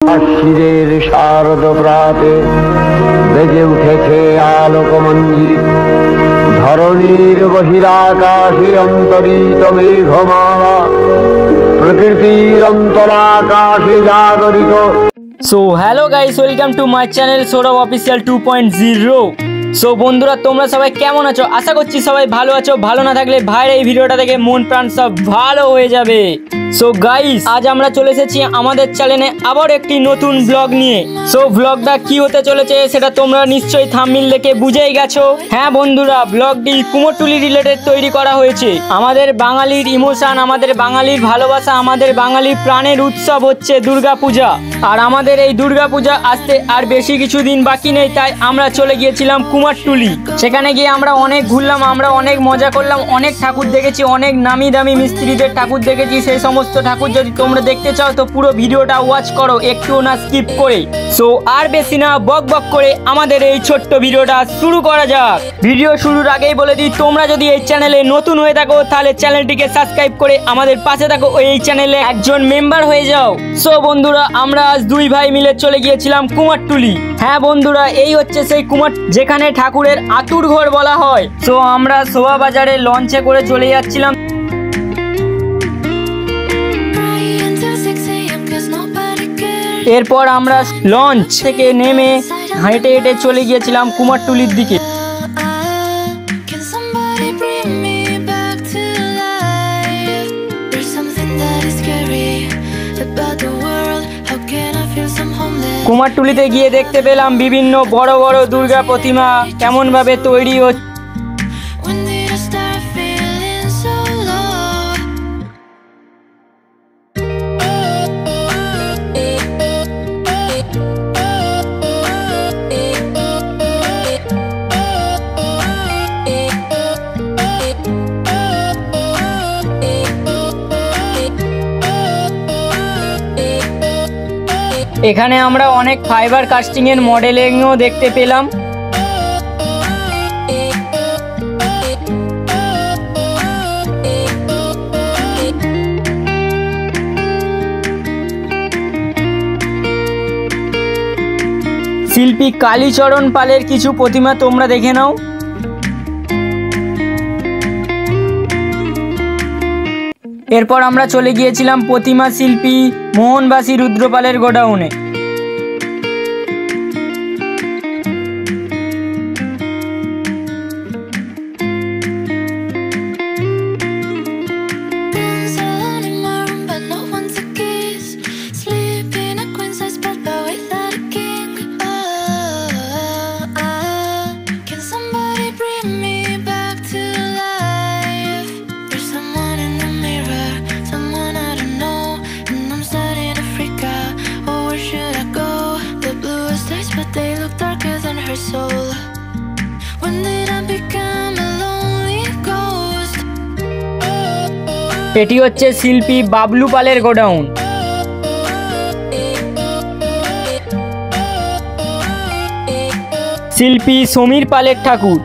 আশ্বিরের শারদ প্রাতে বেজে উঠেছে আলোকমঞ্জিরি, ধরণীর বহিরাকাশে অন্তরিত মেঘমালা, প্রকৃতির অন্তরাকাশে জাগরিত। So hello guys, welcome to my channel Sourav official 2.0। So বন্ধুরা, তোমরা সবাই কেমন আছো? আশা করছি সবাই ভালো আছো। ভালো না থাকলে ভাইয়ের এই ভিডিওটা দেখে মন প্রাণ সব ভালো হয়ে যাবে। সো গাইস, আজ আমরা চলে এসেছি আমাদের চ্যানেলে আবার একটি নতুন ব্লগ নিয়ে। সো ব্লগটা কি হতে চলেছে সেটা তোমরা নিশ্চয়ই থাম্বনেল দেখে বুঝেই গেছো। হ্যাঁ বন্ধুরা, ব্লগটি কুমোরটুলি রিলেটেড তৈরি করা হয়েছে। আমাদের বাঙালির ইমোশন, আমাদের বাঙালির ভালোবাসা, আমাদের বাঙালির প্রাণের উৎসব হচ্ছে দুর্গাপূজা। আর আমাদের এই দুর্গাপূজা আসতে আর বেশি কিছুদিন বাকি নেই, তাই আমরা চলে গিয়েছিলাম কুমোরটুলি। সেখানে গিয়ে আমরা অনেক ঘুরলাম, আমরা অনেক মজা করলাম, অনেক ঠাকুর দেখেছি, অনেক নামি দামি মিস্ত্রিদের ঠাকুর দেখেছি। সেই সমস্ত ঠাকুর যদি তোমরা দেখতে চাও তো পুরো ভিডিওটা ওয়াচ করো, একটু না স্কিপ করে। সো আর বেশি না বক বক করে আমাদের এই ছোট্ট ভিডিওটা শুরু করা যাক। ভিডিও শুরুর আগেই বলে দিই, তোমরা যদি এই চ্যানেলে নতুন হয়ে থাকো তাহলে চ্যানেলটিকে সাবস্ক্রাইব করে আমাদের পাশে থাকো, এই চ্যানেলে একজন মেম্বার হয়ে যাও। সো বন্ধুরা, আমরা আজ দুই ভাই মিলে চলে গিয়েছিলাম কুমোরটুলি। হ্যাঁ বন্ধুরা, এই হচ্ছে সেই কুমোর যেখানে ঠাকুরের আতুর ঘর বলা হয়। সো আমরা শোভাবাজারে লঞ্চে করে চলে যাচ্ছিলাম। এরপর আমরা লঞ্চ থেকে নেমে হেঁটে হেঁটে চলে গিয়েছিলাম কুমোরটুলির দিকে। কুমোরটুলিতে গিয়ে দেখতে পেলাম বিভিন্ন বড় বড় দুর্গা প্রতিমা কেমন ভাবে তৈরি হচ্ছে। এখানে আমরা অনেক ফাইবার কাস্টিং এর মডেলিংও দেখতে পেলাম। শিল্পী কালীচরণ পালের কিছু প্রতিমা তোমরা দেখে নাও। এরপর আমরা চলে গিয়েছিলাম প্রতিমা শিল্পী মোহনবাসী রুদ্রপালের গোডাউনে। এটি হচ্ছে শিল্পী বাবলু পালের গোডাউন। শিল্পী সমীর পালের ঠাকুর।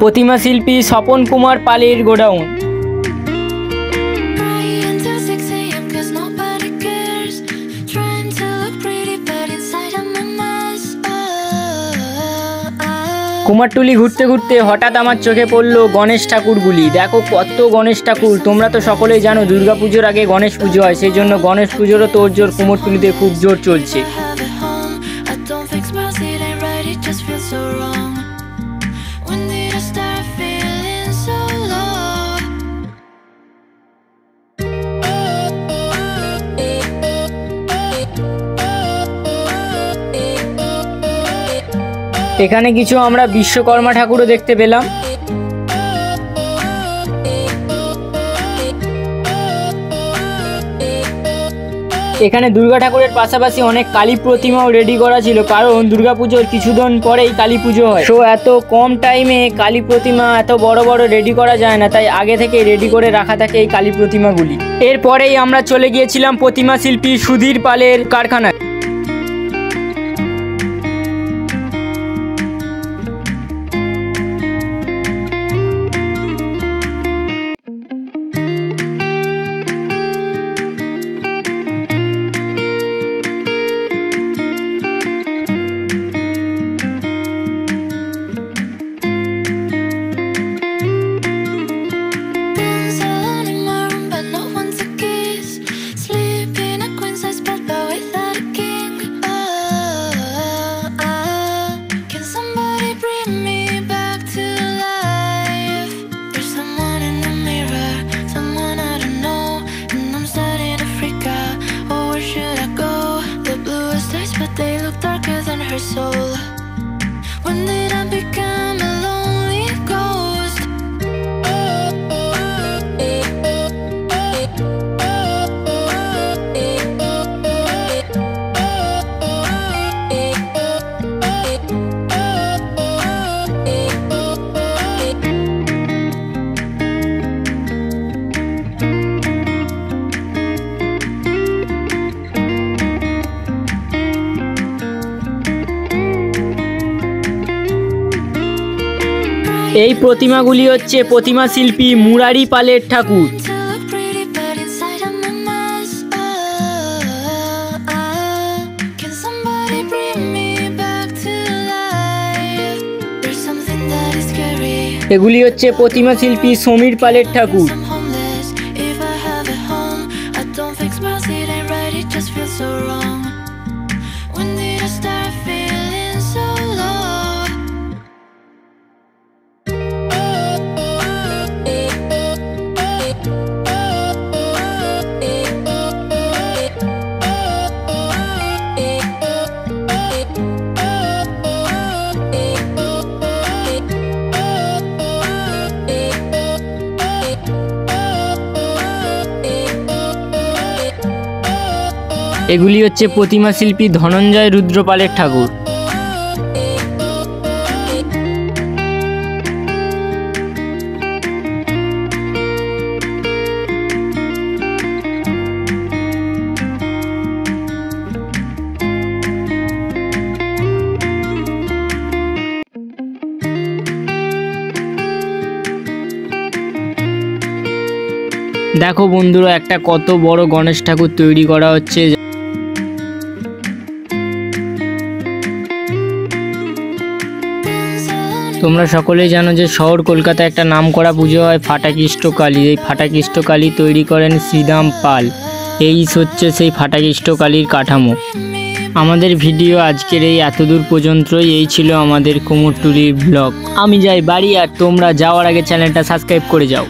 প্রতিমা শিল্পী স্বপন কুমার পালের গোডাউন। কুমোরটুলি ঘুরতে ঘুরতে হঠাৎ আমার চোখে পড়লো গণেশ ঠাকুরগুলি। দেখো কত গণেশ ঠাকুর। তোমরা তো সকলেই জানো দুর্গাপুজোর আগে গণেশ পুজো হয়, সেই জন্য গণেশ পুজোরও তোড়জোড় কুমোরটুলিতে খুব জোর চলছে। এখানে কিছু আমরা বিশ্বকর্মা ঠাকুরও দেখতে পেলাম। এখানে দুর্গা ঠাকুরের পাশাপাশি অনেক কালী প্রতিমাও রেডি করা ছিল, কারণ দুর্গাপুজোর কিছুদিন পরেই কালী পুজো হয়। তো এত কম টাইমে কালী প্রতিমা এত বড় বড় রেডি করা যায় না, তাই আগে থেকে রেডি করে রাখা থাকে এই কালী প্রতিমাগুলি। এরপরেই আমরা চলে গিয়েছিলাম প্রতিমা শিল্পী সুধীর পালের কারখানায়। এই প্রতিমাগুলি হচ্ছে প্রতিমা শিল্পী মুরারি পালের ঠাকুর। এগুলি হচ্ছে প্রতিমা শিল্পী সমীর পালের ঠাকুর। এগুলি হচ্ছে প্রতিমা শিল্পী ধনঞ্জয় রুদ্রপালের ঠাকুর। দেখো বন্ধুরা, একটা কত বড় গণেশ ঠাকুর তৈরি করা হচ্ছে। তোমরা সকলেই জানো যে শহর কলকাতায় একটা নামকরা পুজো হয় ফাটাকৃষ্ট কালী। এই ফাটাকৃষ্ট কালী তৈরি করেন শ্রীদাম পাল। এই হচ্ছে সেই ফাটাকৃষ্ট কালীর কাঠামো। আমাদের ভিডিও আজকের এই এতদূর পর্যন্তই। এই ছিল আমাদের কুমোরটুলির ব্লগ। আমি যাই বাড়ি, আর তোমরা যাওয়ার আগে চ্যানেলটা সাবস্ক্রাইব করে যাও।